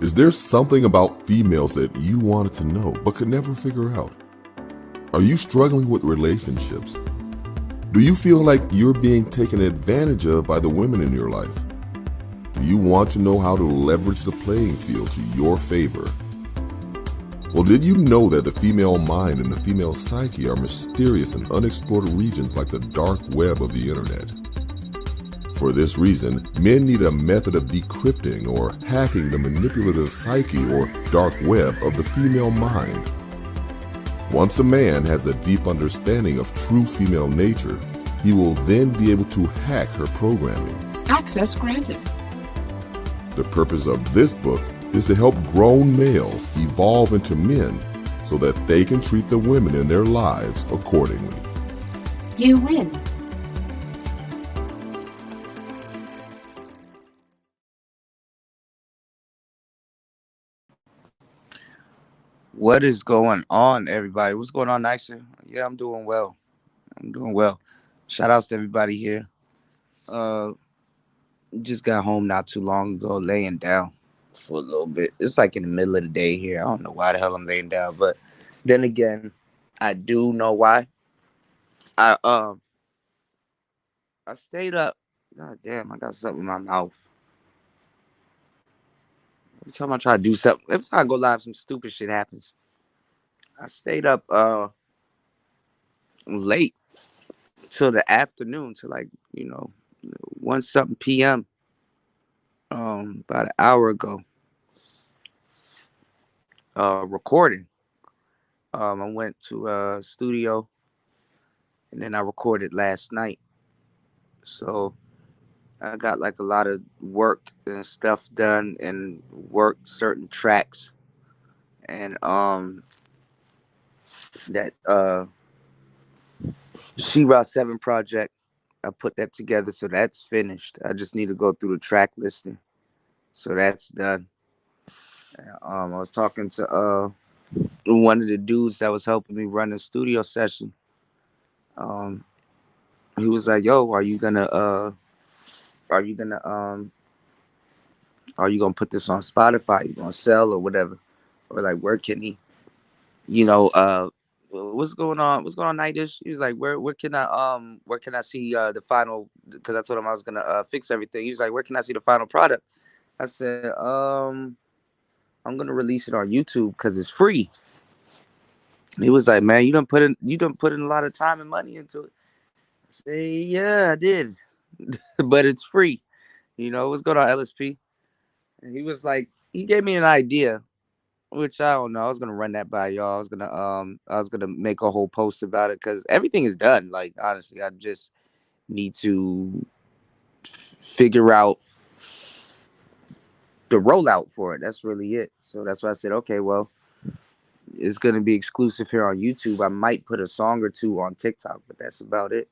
Is there something about females that you wanted to know but could never figure out? Are you struggling with relationships? Do you feel like you're being taken advantage of by the women in your life? Do you want to know how to leverage the playing field to your favor? Well, did you know that the female mind and the female psyche are mysterious and unexplored regions like the dark web of the internet? For this reason, men need a method of decrypting or hacking the manipulative psyche or dark web of the female mind. Once a man has a deep understanding of true female nature, he will then be able to hack her programming. Access granted. The purpose of this book is to help grown males evolve into men so that they can treat the women in their lives accordingly. You win. What is going on, everybody? What's going on, Nicer? Yeah, I'm doing well. Shout outs to everybody here. Just got home not too long ago, laying down for a little bit. It's like in the middle of the day here. I don't know why the hell I'm laying down, but then again, I do know why. I I stayed up. God damn, I got something in my mouth. Every time I try to do something, every time I go live, some stupid shit happens. I stayed up late till the afternoon, till like 1 something p.m. About an hour ago. Recording. I went to a studio and then I recorded last night. So I got like a lot of work and stuff done and worked certain tracks and that She-Ra 7 project. I put that together, so that's finished. I just need to go through the track listing. So that's done. I was talking to one of the dudes that was helping me run the studio session. He was like, "Yo, are you gonna are you gonna put this on Spotify? You gonna sell or whatever? Or like, where can he, what's going on? What's going on, Nightish?" He was like, where can I see the final? Because I told him I was gonna fix everything. He was like, "Where can I see the final product?" I said, "I'm gonna release it on YouTube because it's free." He was like, "Man, you done put in a lot of time and money into it." I say, "Yeah, I did, but it's free." What's going on, LSP? And he was like, he gave me an idea, which I don't know. I was gonna run that by y'all. I was gonna make a whole post about it because everything is done. Like, honestly, I just need to figure out the rollout for it. That's really it. So that's why I said, okay, well, it's gonna be exclusive here on YouTube. I might put a song or two on TikTok, but that's about it.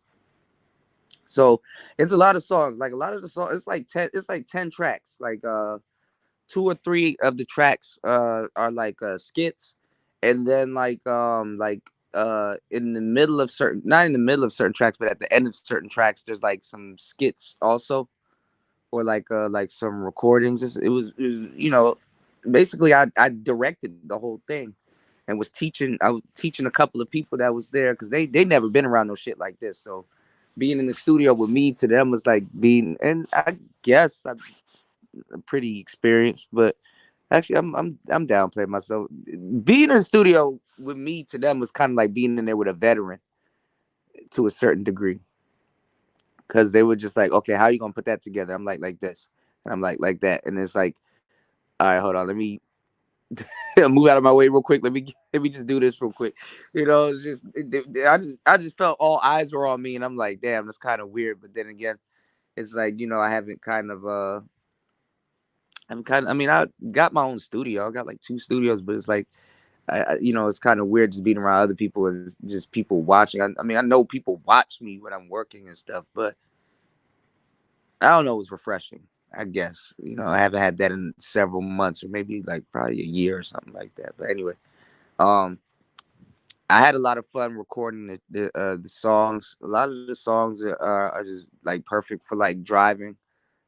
So it's a lot of songs. Like a lot of the songs, it's like 10. It's like 10 tracks. Like 2 or 3 of the tracks are like skits, and then in the middle of certain, not in the middle of certain tracks, but at the end of certain tracks, there's like some skits also, or like some recordings. It was basically I directed the whole thing and was teaching. I was teaching a couple of people that was there because they never been around no shit like this. So being in the studio with me to them was like being, and I guess I'm pretty experienced, but actually I'm downplaying myself. Being in the studio with me to them was kind of like being in there with a veteran to a certain degree, because they were just like, "Okay, how are you gonna put that together?" I'm like this, and I'm like that, and it's like, all right, hold on, let me move out of my way real quick. Let me just do this real quick. It's just I just felt all eyes were on me, and I'm like, damn, that's kind of weird. But then again, it's like I haven't kind of I mean, I got my own studio. I got like 2 studios, but it's like it's kind of weird just being around other people and just people watching. I mean, I know people watch me when I'm working and stuff, but I don't know. It was refreshing, I guess. I haven't had that in several months, or maybe like probably a year or something like that. But anyway, um, I had a lot of fun recording the songs. A lot of the songs are just like perfect for like driving.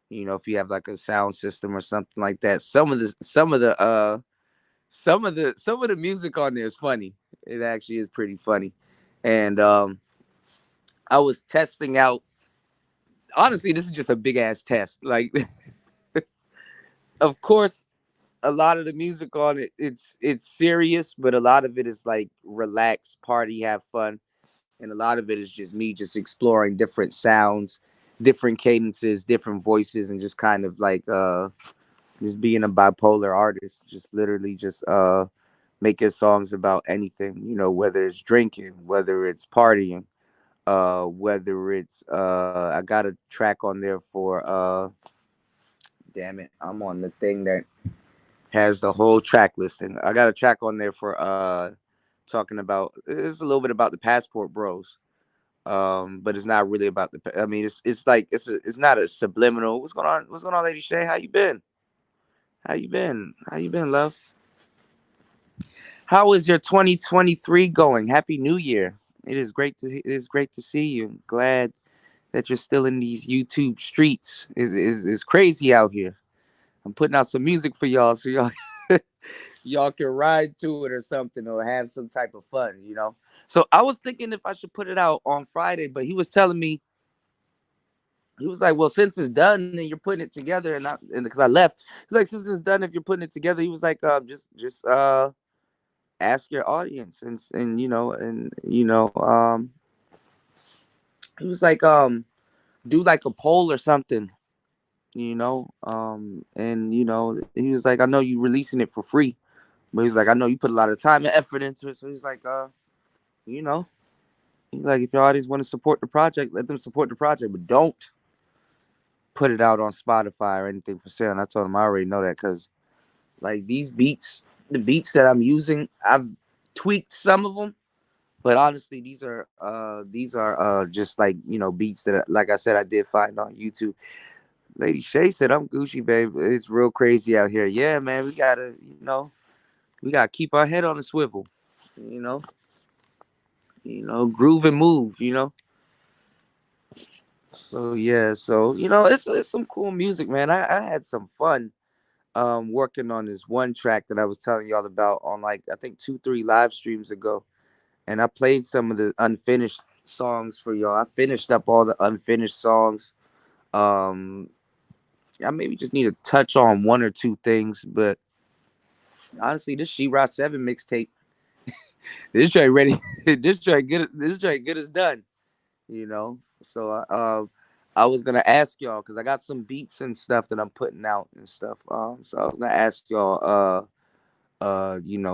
You know, if you have like a sound system or something like that. Some of the music on there is funny. It actually is pretty funny. And I was testing out, honestly, this is just a big ass test. Like, of course, a lot of the music on it, it's serious, but a lot of it is like relax, party, have fun. And a lot of it is just me just exploring different sounds, different cadences, different voices, and just kind of like just being a bipolar artist, just literally just making songs about anything, you know, whether it's drinking, whether it's partying, whether it's I got a track on there for damn it, I'm on the thing that has the whole track listing. I got a track on there for talking about, it's a little bit about the Passport Bros. But it's not really about I mean, it's like it's not a subliminal. What's going on? What's going on, Lady Shay? How you been? How you been? How you been, love? How is your 2023 going? Happy New Year. It is great to see you. Glad that you're still in these YouTube streets. Is crazy out here. I'm putting out some music for y'all so y'all can ride to it or something or have some type of fun, you know. So I was thinking if I should put it out on Friday, but he was telling me, he was like, well, since it's done and you're putting it together, and because I left, he's like, since it's done, if you're putting it together, he was like, just ask your audience and he was like, do like a poll or something, and he was like, I know you releasing it for free, but he's like, I know you put a lot of time and effort into it, so he's like, you know, he's like, if your audience want to support the project, let them support the project, but don't put it out on Spotify or anything for sale. And I told him I already know that because like these beats, the beats that I'm using, I've tweaked some of them, but honestly, these are just like beats that, like I said, I did find on YouTube. Lady Shay said, "I'm Gucci, babe. It's real crazy out here. Yeah, man, we gotta keep our head on the swivel. You know, groove and move. So yeah, so it's some cool music, man. I had some fun working on this one track that I was telling y'all about on like I think 2-3 live streams ago. And I played some of the unfinished songs for y'all. I finished up all the unfinished songs. Um I maybe just need to touch on one or two things, but honestly, this She-Ra 7 mixtape, this joint ready, this joint good as done, So I was gonna ask y'all because I got some beats and stuff that I'm putting out and stuff. So I was gonna ask y'all,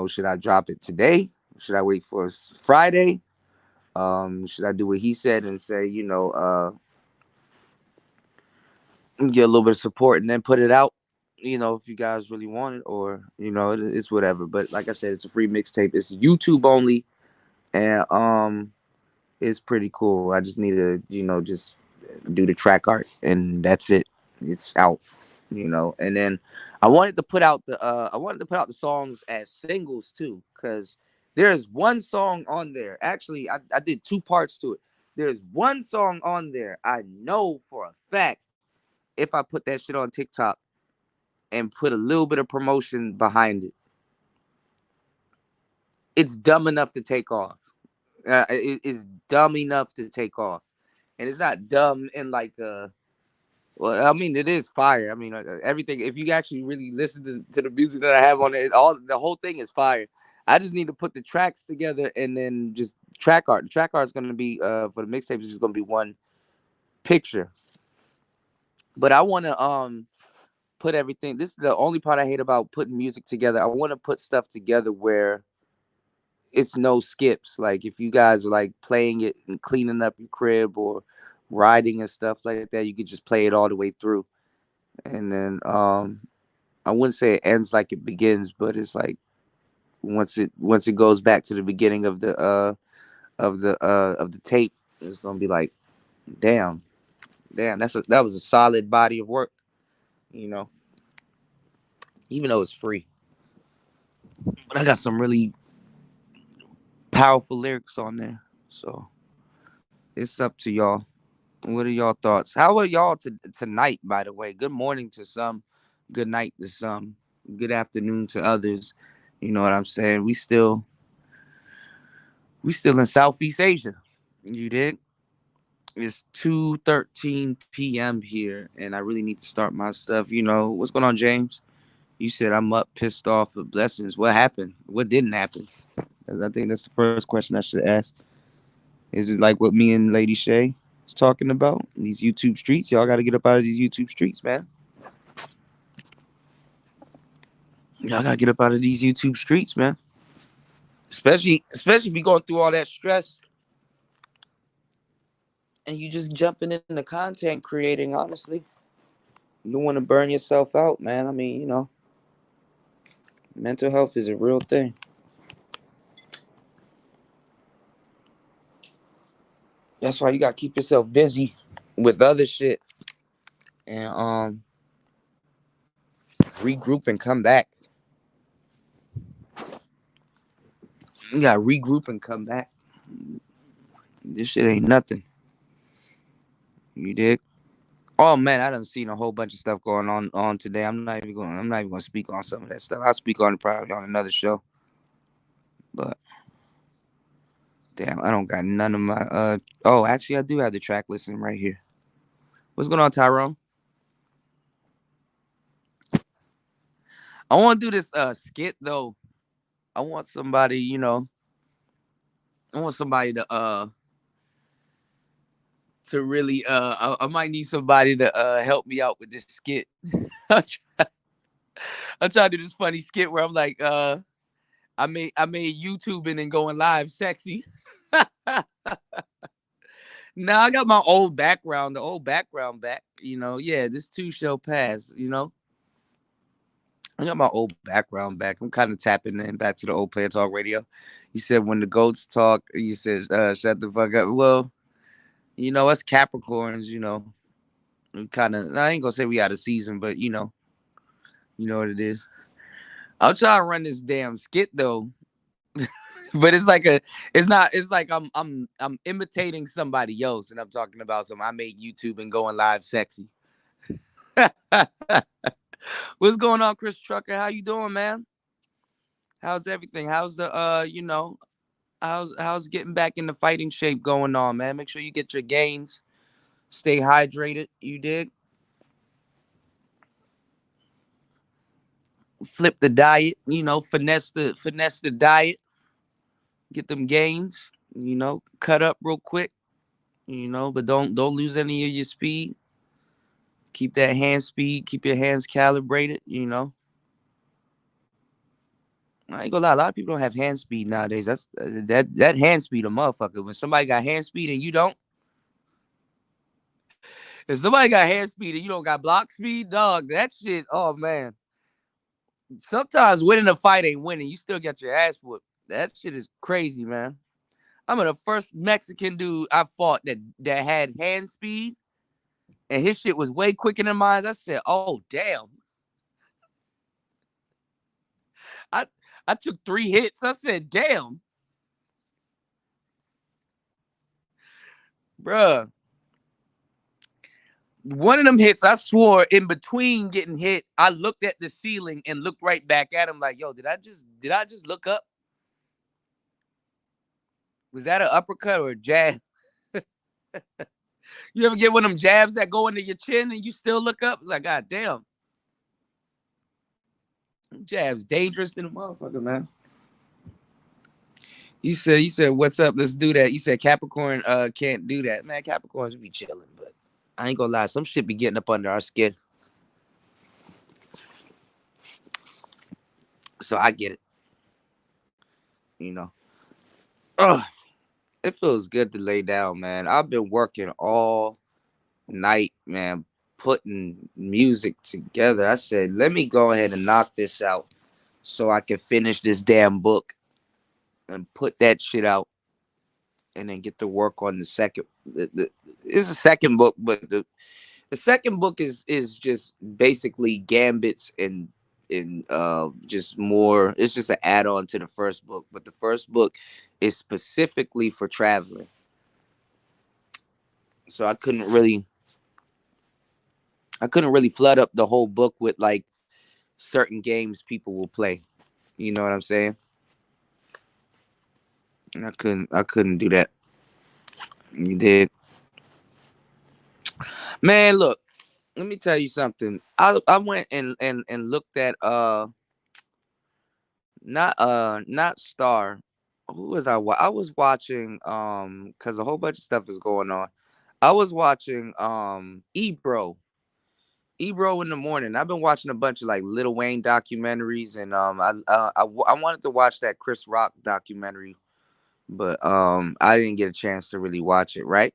should I drop it today? Should I wait for Friday? Should I do what he said and say, get a little bit of support and then put it out? If you guys really want it, or it's whatever. But like I said, it's a free mixtape. It's YouTube only, and it's pretty cool. I just need to, just do the track art, and that's it. It's out, And then I wanted to put out the songs as singles too, because there's one song on there. Actually, I did two parts to it. There's one song on there I know for a fact if I put that shit on TikTok and put a little bit of promotion behind it, it's dumb enough to take off. It's dumb enough to take off, and it's not dumb in like well, I mean, it is fire. I mean, everything. If you actually really listen to the music that I have on it, the whole thing is fire. I just need to put the tracks together and then just track art. The track art is going to be for the mixtape is just going to be one picture. But I want to put everything. This is the only part I hate about putting music together. I want to put stuff together where it's no skips. Like if you guys are like playing it and cleaning up your crib or riding and stuff like that, you could just play it all the way through. And then I wouldn't say it ends like it begins, but it's like once it goes back to the beginning of the tape, it's gonna be like, damn, that was a solid body of work, you know. Even though it's free, but I got some really powerful lyrics on there, so it's up to y'all. What are y'all thoughts? How are y'all tonight, by the way? Good morning to some, good night to some, good afternoon to others. You know what I'm saying? We still in Southeast Asia. You did? It's 2:13 p.m. here, and I really need to start my stuff. What's going on, James? You said I'm up, pissed off, but blessings. What happened? What didn't happen? I think that's the first question I should ask. Is it like what me and Lady Shay is talking about? These YouTube streets? Y'all got to get up out of these YouTube streets, man. Y'all got to get up out of these YouTube streets, man. Especially if you're going through all that stress and you just jumping into content creating, honestly. You don't want to burn yourself out, man. I mean, mental health is a real thing. That's why you got to keep yourself busy with other shit and regroup and come back. You got to regroup and come back. This shit ain't nothing. You dig? Oh man, I done seen a whole bunch of stuff going on today. I'm not even gonna speak on some of that stuff. I'll speak on it probably on another show. But damn, I don't got none of my oh, actually I do have the track listing right here. What's going on, Tyrone? I wanna do this skit though. I want somebody, I want somebody to really I might need somebody to help me out with this skit. I'm trying to do this funny skit where I'm like I made YouTubing and going live sexy. Now I got my old background, the old background back. Yeah, this too shall pass. I got my old background back. I'm kind of tapping in back to the old Player Talk Radio. You said when the goats talk, you said shut the fuck up. Well, us Capricorns, we kind of. I ain't gonna say we out of season, but you know what it is. I'll try to run this damn skit though. But it's not, it's like I'm imitating somebody else and I'm talking about I made YouTube and going live sexy. What's going on, Chris Trucker? How you doing, man? How's everything? How's the how's getting back into fighting shape going on, man? Make sure you get your gains. Stay hydrated, you dig? Flip the diet, finesse the diet, get them gains, cut up real quick, but don't lose any of your speed. Keep that hand speed, keep your hands calibrated, I ain't gonna lie, a lot of people don't have hand speed nowadays. That's that hand speed a motherfucker. When somebody got hand speed and you don't, if somebody got hand speed and you don't got block speed, dog, that shit, oh man. Sometimes winning a fight ain't winning. You still got your ass whooped. That shit is crazy, man. I'm the first Mexican dude I fought that had hand speed, and his shit was way quicker than mine. I said, "Oh damn!" I I took 3 hits. I said, "Damn, bruh." One of them hits, I swore, in between getting hit, I looked at the ceiling and looked right back at him like, "Yo, did I just look up? Was that an uppercut or a jab?" You ever get one of them jabs that go into your chin and you still look up? Like, God damn. Jabs dangerous than a motherfucker, man. You said, what's up? Let's do that. You said Capricorn can't do that. Man, Capricorns be chilling, but I ain't gonna lie, some shit be getting up under our skin. So I get it. You know. Ugh, it feels good to lay down, man. I've been working all night, man, putting music together. I said, let me go ahead and knock this out so I can finish this damn book and put that shit out and then get to work on the second. It's a second book, but the second book is just basically gambits and just more. It's just an add-on to the first book, but the first book is specifically for traveling. So I couldn't really flood up the whole book with like certain games people will play. You know what I'm saying? And I couldn't do that. You did. Man, look, let me tell you something. I went and looked at not Star. Who was I was watching because a whole bunch of stuff is going on. I was watching Ebro. Ebro in the morning. I've been watching a bunch of like Lil Wayne documentaries, and I wanted to watch that Chris Rock documentary, but I didn't get a chance to really watch it. Right?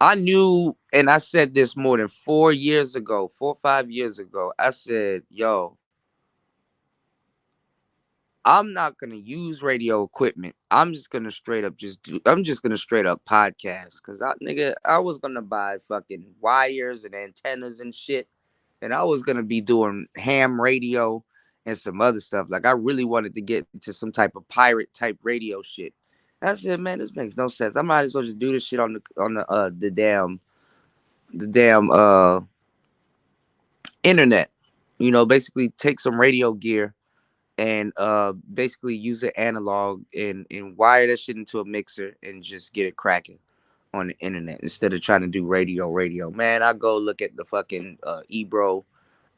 I knew, and I said this more than 4 years ago, 4 or 5 years ago. I said, "Yo, I'm not gonna use radio equipment. I'm just gonna straight up just do. I'm just gonna straight up podcast, cause I was gonna buy fucking wires and antennas and shit, and I was gonna be doing ham radio and some other stuff. Like I really wanted to get into some type of pirate type radio shit. I said, man, this makes no sense. I might as well just do this shit on the damn internet. You know, basically take some radio gear and basically use it analog and wire that shit into a mixer and just get it cracking on the internet instead of trying to do radio. Man, I go look at the fucking Ebro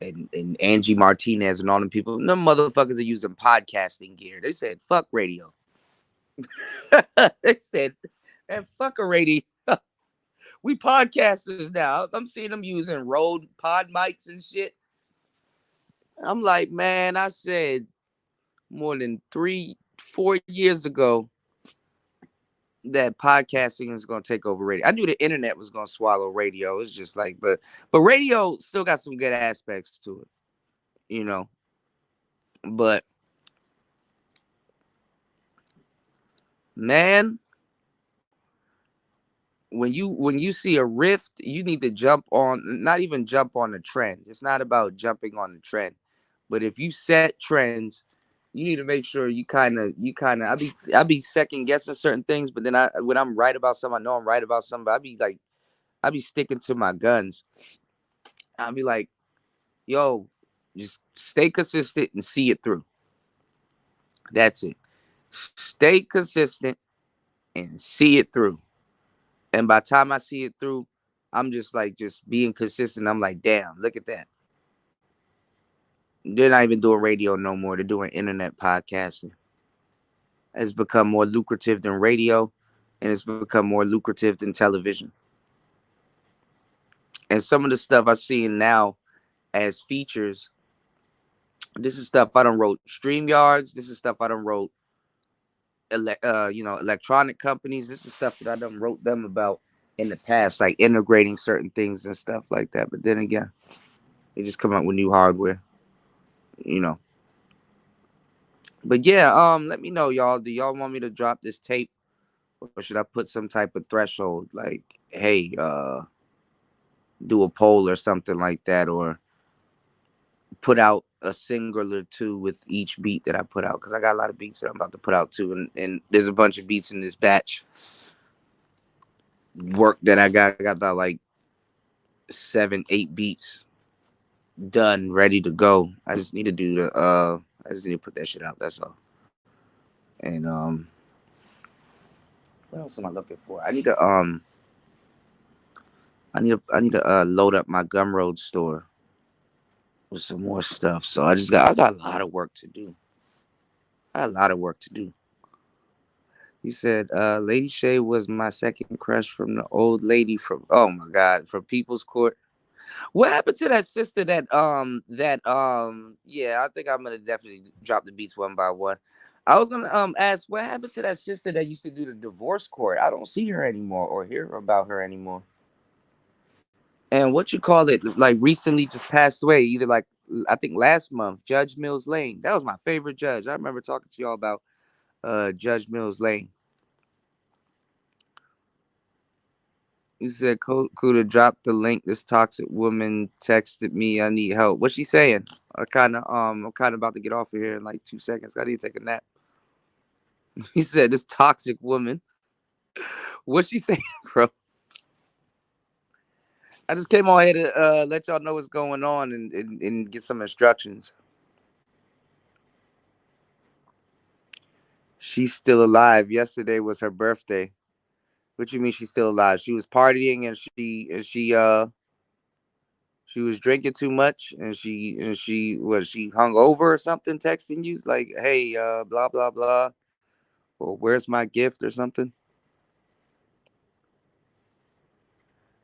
and Angie Martinez and all them people. Them motherfuckers are using podcasting gear. They said fuck radio. They said, man, fuck a radio. We podcasters now. I'm seeing them using Rode pod mics and shit. I'm like, man, I said more than 3 4 years ago that podcasting is going to take over radio. I knew the internet was going to swallow radio. It's just like, but radio still got some good aspects to it, you know. But man, when you see a rift, you need to jump on, not even jump on the trend. It's not about jumping on the trend, but if you set trends, you need to make sure you kind of I be second guessing certain things, but then when I'm right about something, I know I'm right about something, but I be sticking to my guns. I'll be like, yo, just stay consistent and see it through. That's it. Stay consistent and see it through. And by the time I see it through, I'm just like just being consistent. I'm like, damn, look at that. They're not even doing radio no more. They're doing internet podcasting. It's become more lucrative than radio, and it's become more lucrative than television. And some of the stuff I've seen now as features, this is stuff I don't wrote StreamYards. This is stuff I don't wrote, electronic companies. This is stuff that I done wrote them about in the past, like integrating certain things and stuff like that. But then again, they just come out with new hardware, you know. But yeah, let me know, y'all. Do y'all want me to drop this tape, or should I put some type of threshold, like, hey, do a poll or something like that, or put out a single or two with each beat that I put out? Because I got a lot of beats that I'm about to put out too, and there's a bunch of beats in this batch work that I got. I got about like 7 8 beats done, ready to go. I just need to do I just need to put that shit out. That's all. And what else am I looking for? I need to load up my Gumroad store with some more stuff. So I got a lot of work to do. I got a lot of work to do. He said, Lady Shay was my second crush from the old lady from, oh my God, from People's Court. What happened to that sister yeah, I think I'm gonna definitely drop the beats one by one. I was gonna ask what happened to that sister that used to do the divorce court. I don't see her anymore or hear about her anymore. And what you call it, like recently just passed away, either like I think last month, Judge Mills Lane. That was my favorite judge. I remember talking to y'all about Judge Mills Lane. He said, Kuda, drop the link. This toxic woman texted me. I need help. What's she saying? I'm kind of about to get off of here in like 2 seconds. I need to take a nap. He said, this toxic woman. What's she saying, bro? I just came on here to let y'all know what's going on and get some instructions. She's still alive. Yesterday was her birthday. What you mean she's still alive? She was partying and she was drinking too much and she hung over or something, texting you like, hey, blah blah blah. Or where's my gift or something?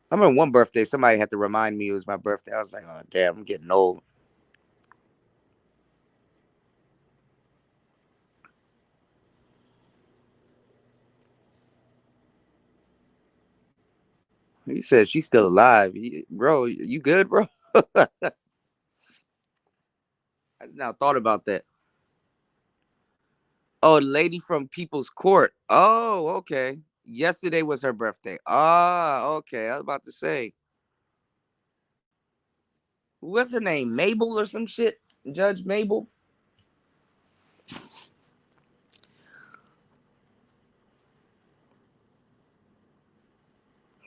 I remember one birthday, somebody had to remind me it was my birthday. I was like, oh damn, I'm getting old. He said she's still alive. Bro, you good, bro? I now thought about that. Oh, the lady from People's Court. Oh, okay. Yesterday was her birthday. Ah, okay. I was about to say, what's her name? Mabel or some shit? Judge Mabel?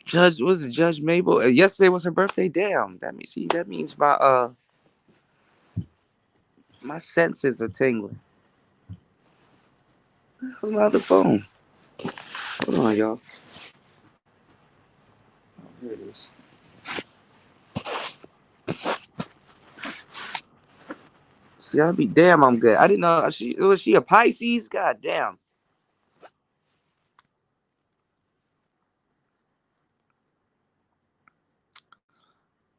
Judge, was it Judge Mabel? Yesterday was her birthday. Damn. That means my senses are tingling. Who's my other phone? Hold on, y'all. Here it is. See, I'll be damn. I'm good. I didn't know was she a Pisces. God damn.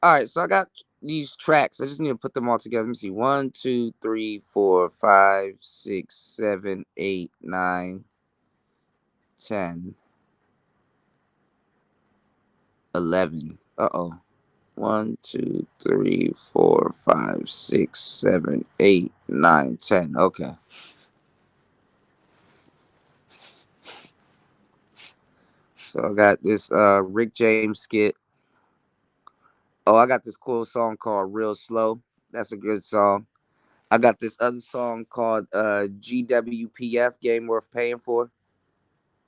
All right, so I got these tracks. I just need to put them all together. Let me see. 1, 2, 3, 4, 5, 6, 7, 8, 9, 10, 11. Uh-oh. 1, 2, 3, 4, 5, 6, 7, 8, 9, 10. Okay. So I got this Rick James skit. Oh, I got this cool song called Real Slow. That's a good song. I got this other song called GWPF, Game Worth Paying For.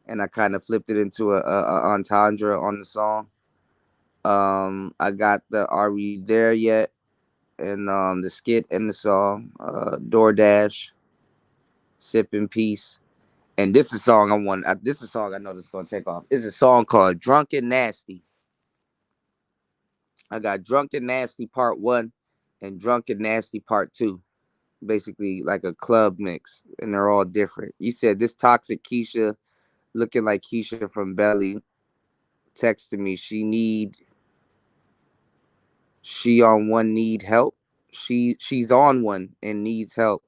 And I kind of flipped it into a entendre on the song. I got the Are We There Yet? And the skit and the song, DoorDash, Sip in Peace. And this is a song I want. This is a song I know that's gonna take off. It's a song called Drunk and Nasty. I got Drunk and Nasty Part 1 and Drunk and Nasty Part 2. Basically like a club mix, and they're all different. You said this toxic Keisha, looking like Keisha from Belly, texted me. She on one need help. She's on one and needs help.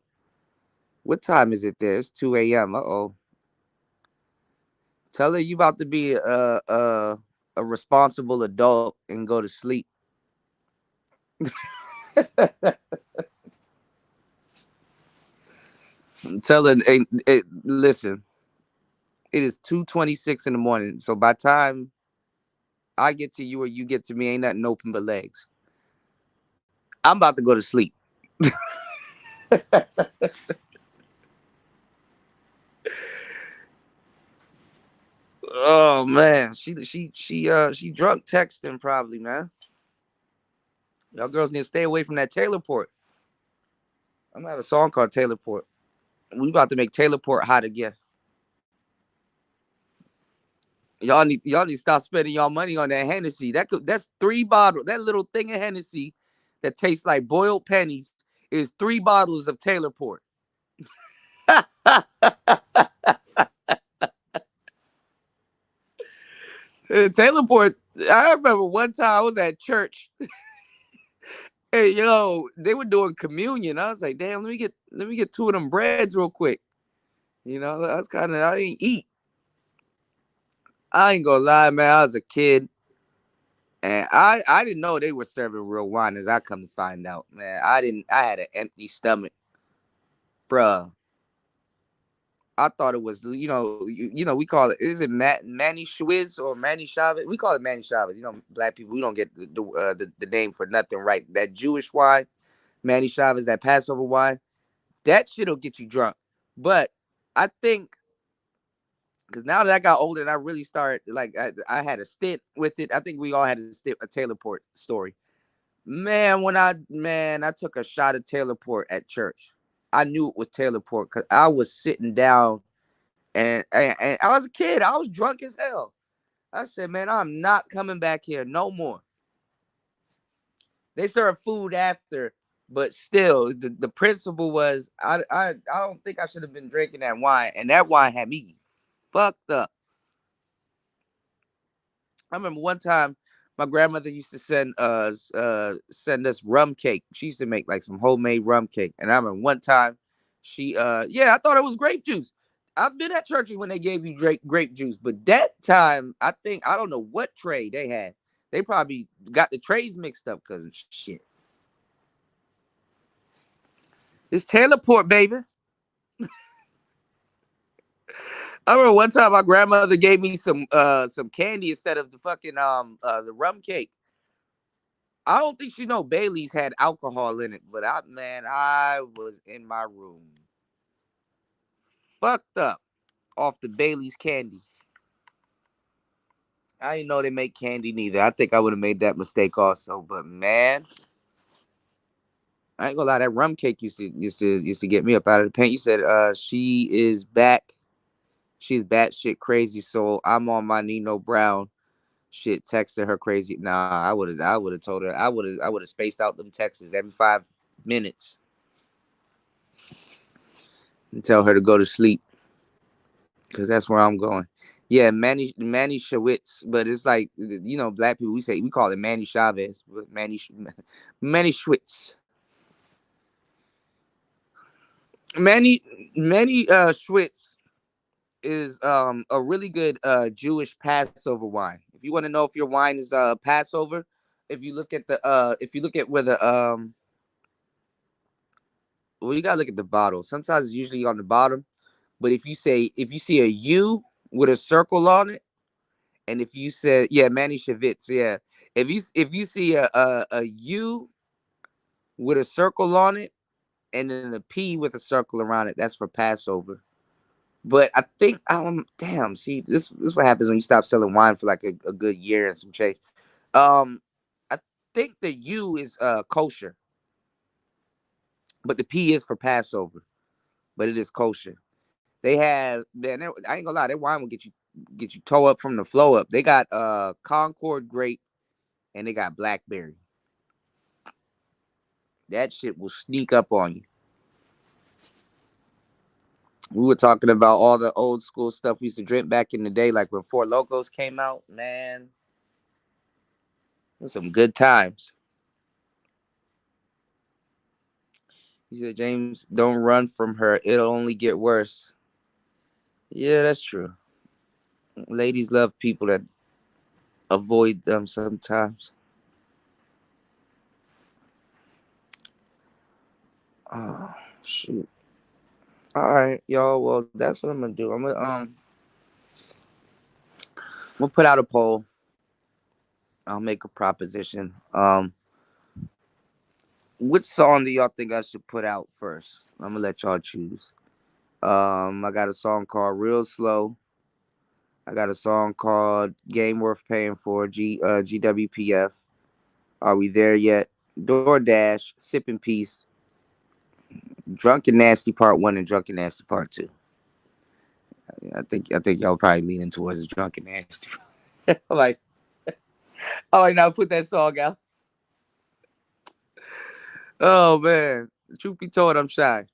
What time is it there? It's 2 a.m. Uh-oh. Tell her you about to be a responsible adult and go to sleep. Tell her, hey, listen, it is 2:26 in the morning. So by the time I get to you or you get to me, ain't nothing open but legs. I'm about to go to sleep. Oh man, she drunk texting probably, man. Y'all girls need to stay away from that Taylor Port. I'm gonna have a song called Taylor Port. We about to make Taylor Port hot again. Y'all need to stop spending y'all money on that Hennessy. That's 3 bottles. That little thing of Hennessy that tastes like boiled pennies is 3 bottles of Taylor Port. Taylor Port. I remember one time I was at church. Hey, yo, they were doing communion. I was like, damn, let me get 2 of them breads real quick. You know, I didn't eat. I ain't gonna lie, man. I was a kid. And I didn't know they were serving real wine as I come to find out, man. I had an empty stomach. Bruh. I thought it was, we call it, is it Manny Schwiz or Manny Chavez? We call it Manny Chavez. You know, black people, we don't get the name for nothing, right? That Jewish wine, Manny Chavez, that Passover wine, that shit'll get you drunk. But I think Because now that I got older and I really started, like, I had a stint with it. I think we all had a Taylor Port story. Man, I took a shot of Taylor Port at church. I knew it was Taylor Port because I was sitting down and I was a kid. I was drunk as hell. I said, man, I'm not coming back here no more. They served food after, but still, the principle was I don't think I should have been drinking that wine, and that wine had me fucked up. I remember one time my grandmother used to send us rum cake. She used to make like some homemade rum cake. And I remember one time I thought it was grape juice. I've been at churches when they gave you grape juice, but that time I don't know what tray they had. They probably got the trays mixed up because of shit. It's Taylor Port, baby. I remember one time my grandmother gave me some candy instead of the fucking the rum cake. I don't think she know Bailey's had alcohol in it, but I was in my room, fucked up off the Bailey's candy. I didn't know they make candy neither. I think I would have made that mistake also, but man, I ain't gonna lie. That rum cake used to get me up out of the paint. You said she is back. She's batshit crazy. So I'm on my Nino Brown shit. Texted her crazy. Nah, I would have told her. I would have spaced out them texts every 5 minutes and tell her to go to sleep because that's where I'm going. Yeah, Manny Schwitz, but it's like black people we call it Manny Chavez, but Manny Schwitz. Manny Schwitz is a really good Jewish Passover wine. If you want to know if your wine is Passover, if you look at where the well, you gotta look at the bottle. Sometimes it's usually on the bottom, but if you see a U with a circle on it, and if you said Manny Shavitz, yeah, if you see a U with a circle on it, and then a P with a circle around it, that's for Passover. But I think damn, see, this what happens when you stop selling wine for like a good year and some change. I think the U is kosher, but the P is for Passover, but it is kosher. They have I ain't gonna lie, that wine will get you toe up from the flow up. They got Concord grape and they got blackberry. That shit will sneak up on you. We were talking about all the old school stuff we used to drink back in the day, like when Four Locos came out. Man, some good times. He said, James, don't run from her. It'll only get worse. Yeah, that's true. Ladies love people that avoid them sometimes. Oh, shoot. All right, y'all. Well, that's what I'm gonna do. I'm gonna put out a poll. I'll make a proposition. Which song do y'all think I should put out first? I'm gonna let y'all choose. I got a song called Real Slow. I got a song called Game Worth Paying For, GWPF. Are We There Yet? DoorDash, Sip in Peace, Drunken Nasty Part 1 and Drunken Nasty Part 2. I think y'all probably leaning towards the Drunken Nasty. I'm like, now put that song out. Oh man. Truth be told, I'm shy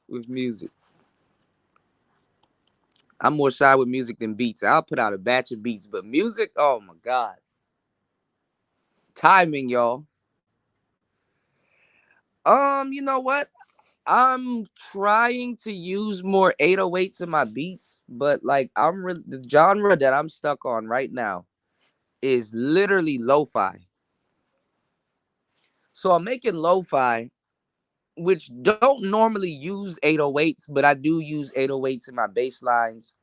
with music. I'm more shy with music than beats. I'll put out a batch of beats, but music, oh my God. Timing, y'all. You know what? I'm trying to use more 808s in my beats, but like the genre that I'm stuck on right now is literally lo-fi. So I'm making lo-fi, which don't normally use 808s, but I do use 808s in my bass lines,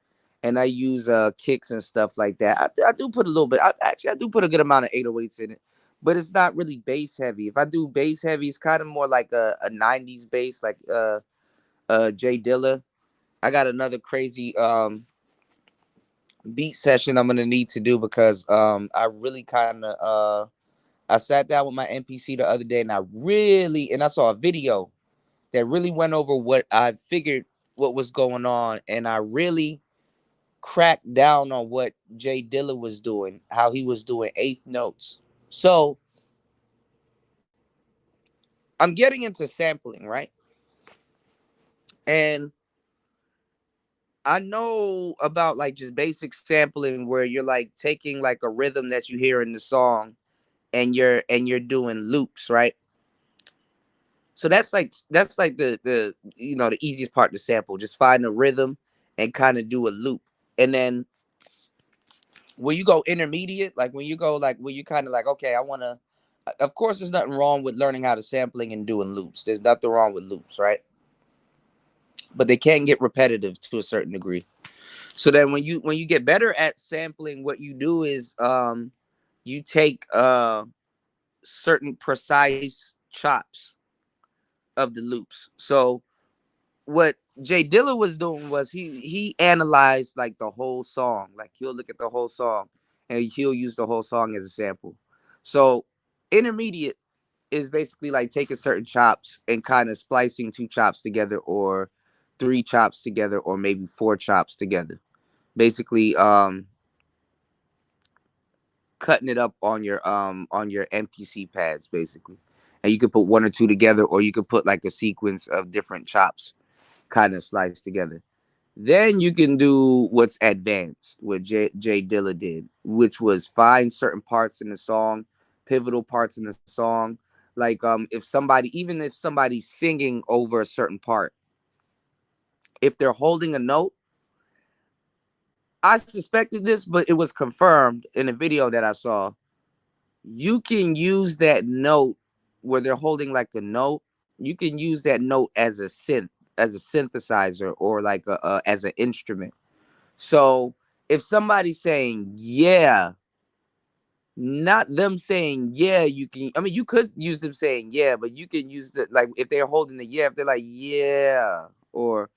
and I use kicks and stuff like that. I do put a little bit. I do put a good amount of 808s in it, but it's not really bass heavy. If I do bass heavy, it's kind of more like a 90s bass, like Jay Dilla. I got another crazy beat session I'm gonna need to do because I really kind of I sat down with my NPC the other day and I saw a video that really went over what I figured what was going on, and I really cracked down on what Jay Dilla was doing, how he was doing eighth notes. So I'm getting into sampling, right? And I know about like just basic sampling where you're like taking like a rhythm that you hear in the song and you're doing loops, right? So that's like the the easiest part to sample. Just find a rhythm and kind of do a loop. And then when you go intermediate, like when you go like when you kind of like, okay, I want to, of course there's nothing wrong with learning how to sampling and doing loops. There's nothing wrong with loops, right? But they can get repetitive to a certain degree. So then when you get better at sampling, what you do is you take certain precise chops of the loops. So what Jay Dilla was doing was he analyzed like the whole song. Like he'll look at the whole song and he'll use the whole song as a sample. So intermediate is basically like taking certain chops and kind of splicing two chops together or three chops together or maybe four chops together. Basically cutting it up on your MPC pads basically. And you could put one or two together or you could put like a sequence of different chops kind of sliced together. Then you can do what's advanced, what Jay Dilla did, which was find certain parts in the song, pivotal parts in the song. Like if somebody, even if somebody's singing over a certain part, if they're holding a note, I suspected this, but it was confirmed in a video that I saw. You can use that note where they're holding like a note. You can use that note as a synth, as a synthesizer, or like a as an instrument. So if somebody's saying yeah, not them saying yeah, you can. I mean, you could use them saying yeah, but you can use it like if they're holding the yeah, if they're like yeah, or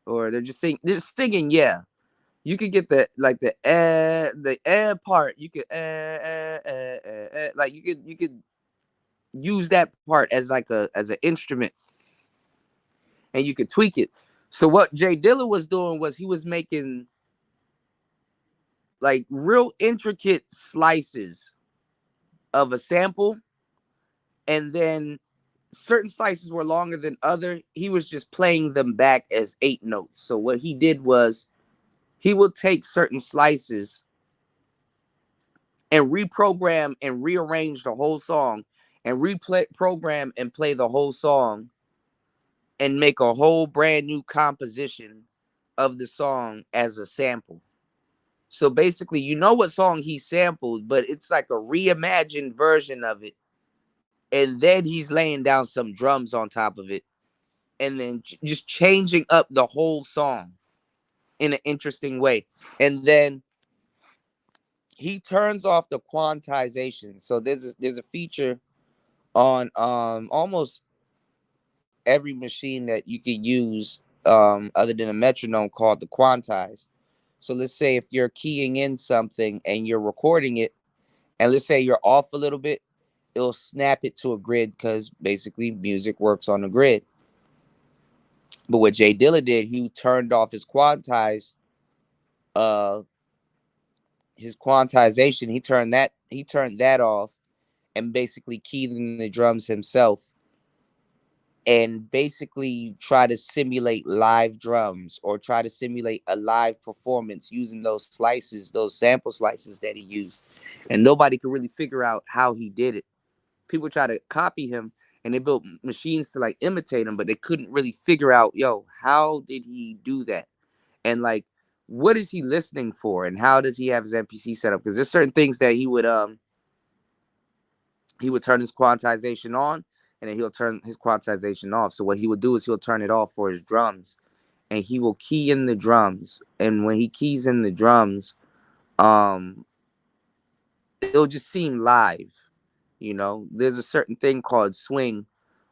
they're just saying they're singing yeah. You could get the part. You could like you could use that part as like a as an instrument, and you could tweak it. So what Jay Dilla was doing was he was making like real intricate slices of a sample, and then certain slices were longer than other. He was just playing them back as eight notes. So what he did was he would take certain slices and reprogram and rearrange the whole song and replay program and play the whole song and make a whole brand new composition of the song as a sample. So basically, you know what song he sampled, but it's like a reimagined version of it. And then he's laying down some drums on top of it and then just changing up the whole song in an interesting way. And then he turns off the quantization. So there's a feature on almost every machine that you could use other than a metronome called the quantize. So let's say if you're keying in something and you're recording it, and let's say you're off a little bit, it'll snap it to a grid because basically music works on a grid. But what Jay Dilla did, he turned off uh his quantization. He turned that off and basically keyed in the drums himself and basically try to simulate live drums or try to simulate a live performance using those slices, those sample slices that he used. And nobody could really figure out how he did it. People try to copy him and they built machines to like imitate him, but they couldn't really figure out, yo, how did he do that? And like, what is he listening for? And how does he have his MPC set up? Because there's certain things that he would turn his quantization on and then he'll turn his quantization off. So what he would do is he'll turn it off for his drums and he will key in the drums. And when he keys in the drums, um, it'll just seem live. You know, there's a certain thing called swing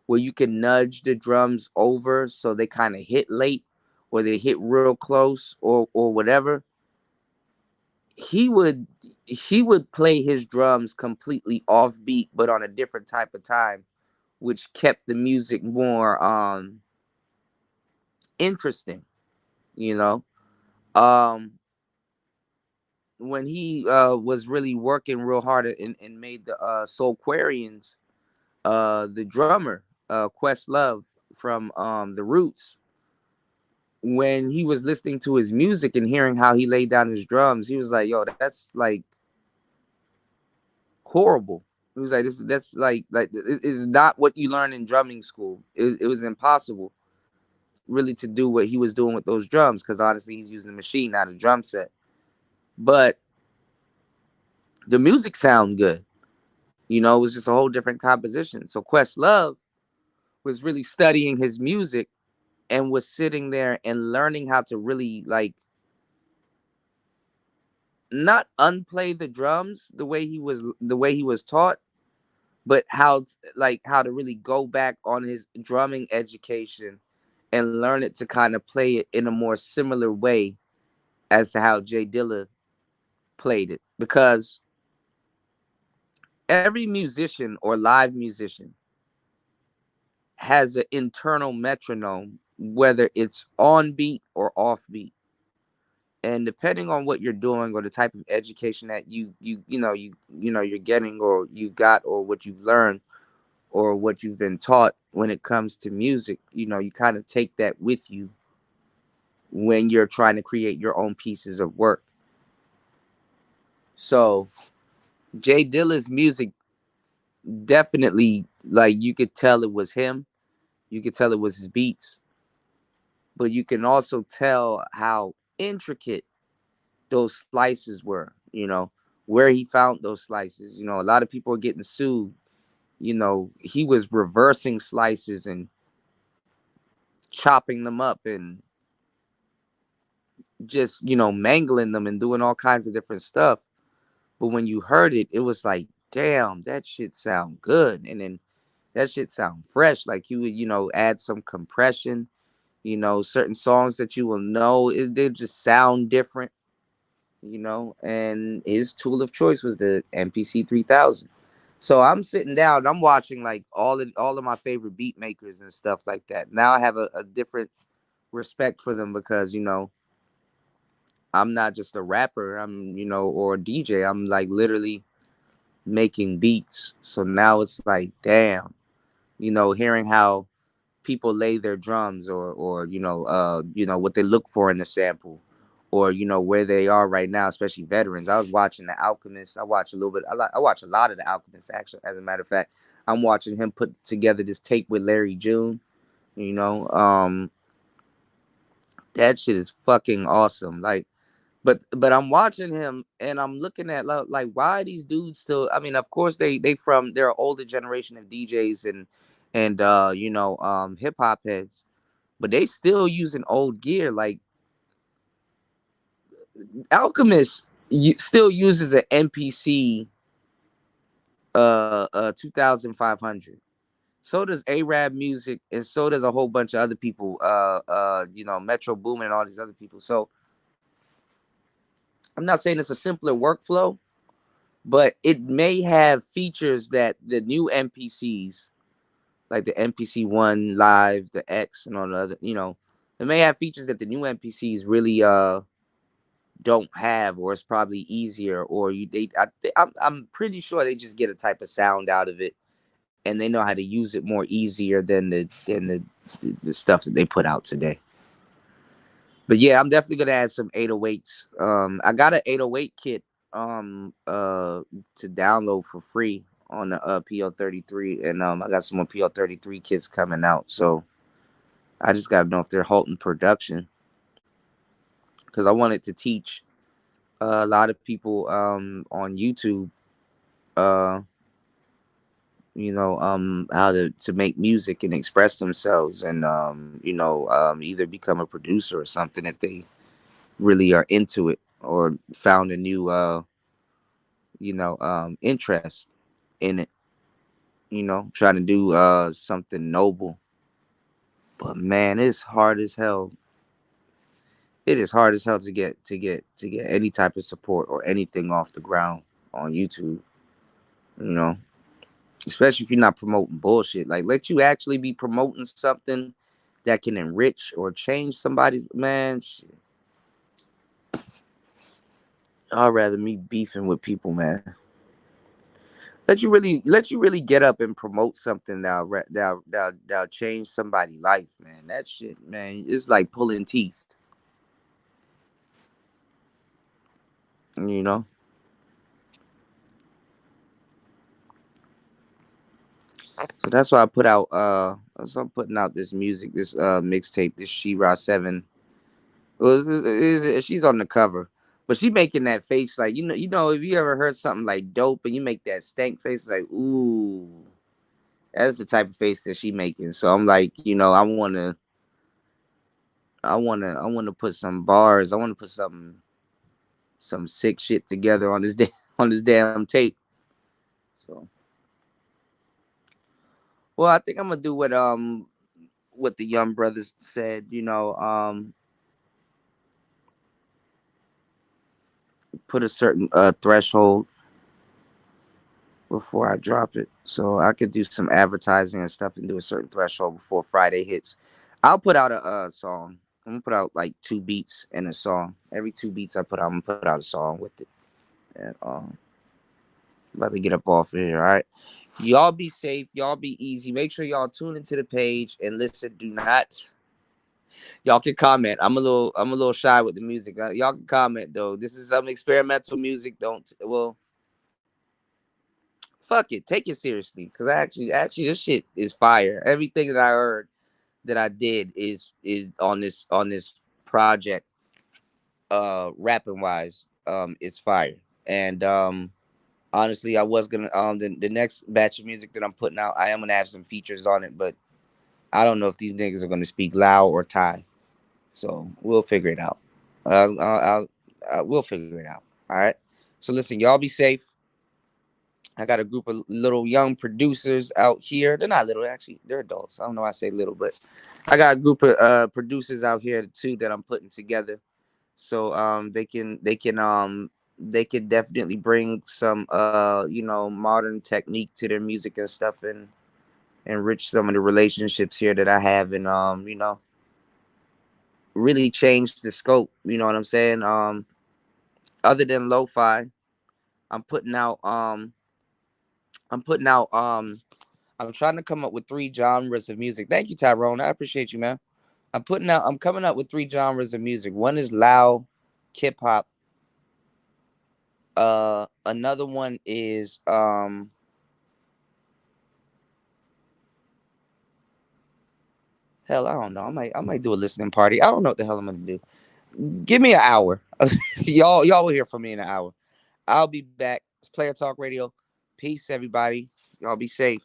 where you can nudge the drums over so they kind of hit late or they hit real close or whatever. he would he would play his drums completely offbeat, but on a different type of time, which kept the music more interesting. You know, um, when he was really working real hard and made the Soulquarians, the drummer Questlove from the Roots, when he was listening to his music and hearing how he laid down his drums, he was like, "Yo, that's like horrible." He was like, "This that's like it is not what you learn in drumming school. It was impossible, really, to do what he was doing with those drums, because honestly, he's using a machine, not a drum set. But the music sound good. You know, it was just a whole different composition. So Questlove was really studying his music and was sitting there and learning how to really like not unplay the drums the way he was taught, but how to really go back on his drumming education and learn it to kind of play it in a more similar way as to how Jay Dilla played it. Because every musician or live musician has an internal metronome, whether it's on beat or off beat. And depending on what you're doing or the type of education that you're getting or you've got or what you've learned or what you've been taught when it comes to music, you kind of take that with you when you're trying to create your own pieces of work. So Jay Dilla's music definitely, like, you could tell it was him. You could tell it was his beats, but you can also tell how intricate those slices were, where he found those slices. A lot of people are getting sued. He was reversing slices and chopping them up and just, mangling them and doing all kinds of different stuff. But when you heard it, it was like, damn, that shit sound good. And then that shit sound fresh. Like he would, add some compression, certain songs that you will know, they just sound different, and his tool of choice was the MPC 3000. So I'm sitting down, I'm watching like all of my favorite beat makers and stuff like that. Now I have a different respect for them because, I'm not just a rapper, or a DJ. I'm like literally making beats. So now it's like, damn, hearing how people lay their drums or what they look for in the sample or where they are right now, especially veterans. I was watching The Alchemist. I watch a little bit. I watch a lot of The Alchemist, actually. As a matter of fact, I'm watching him put together this tape with Larry June. You know, that shit is fucking awesome. Like, but I'm watching him and I'm looking at like why these dudes still. I mean, of course they're an older generation of DJs and hip hop heads, but they still using old gear. Like Alchemist still uses an MPC 2500. So does Arab Music, and so does a whole bunch of other people. Metro Boomin and all these other people. So I'm not saying it's a simpler workflow, but it may have features that the new MPCs, like the MPC One Live, the X, and all the other, it may have features that the new MPCs really don't have, or it's probably easier, or I'm pretty sure they just get a type of sound out of it, and they know how to use it more easier than the stuff that they put out today. But yeah, I'm definitely gonna add some 808s. I got an 808 kit to download for free on the PO33, and I got some more PO33 kits coming out. So I just gotta know if they're halting production because I wanted to teach a lot of people on YouTube, uh, how to make music and express themselves, and either become a producer or something if they really are into it or found a new interest in it, trying to do something noble. But man, it's hard as hell. it is hard as hell to get any type of support or anything off the ground on YouTube. You know, especially if you're not promoting bullshit. Like, let you actually be promoting something that can enrich or change somebody's man. Shit. I'd rather me beefing with people, man. Let you really get up and promote something that'll change somebody's life, man. That shit, man, it's like pulling teeth. You know. So that's why I put out. So I'm putting out this music, this mixtape, this She-Ra 7. Well, she's on the cover, but she making that face like you know. If you ever heard something like dope and you make that stank face, like ooh, that's the type of face that she making. So I'm like, I wanna put some bars. I wanna put some sick shit together on this on this damn tape. So, well, I think I'm gonna do what the young brothers said. Put a certain threshold before I drop it. So I could do some advertising and stuff and do a certain threshold before Friday hits. I'll put out a song. I'm gonna put out like 2 beats and a song. Every 2 beats I put out, I'm gonna put out a song with it. And I'm about to get up off of here. All right. Y'all be safe. Y'all be easy. Make sure y'all tune into the page and listen. Do not. Y'all can comment. I'm a little shy with the music. Y'all can comment though. This is some experimental music. Don't fuck it. Take it seriously. Cause actually this shit is fire. Everything that I heard that I did is on this project, rapping wise, is fire. And honestly, I was gonna the next batch of music that I'm putting out, I am gonna have some features on it, but I don't know if these niggas are gonna speak Lao or Thai. So we'll figure it out. We'll figure it out. All right. So listen, y'all be safe. I got a group of little young producers out here. They're not little, actually. They're adults. I don't know why I say little, but I got a group of producers out here too that I'm putting together. So they can definitely bring some modern technique to their music and stuff, and enrich some of the relationships here that I have, and really change the scope. You know what I'm saying? Other than lo-fi, I'm putting out I'm putting out I'm trying to come up with 3 genres of music. Thank you, Tyrone. I appreciate you, man. I'm coming up with 3 genres of music. One is loud hip hop. Another one is hell, I don't know. I might do a listening party. I don't know what the hell I'm gonna do. Give me an hour. Y'all will hear from me in an hour. I'll be back. It's Player Talk Radio. Peace, everybody. Y'all be safe.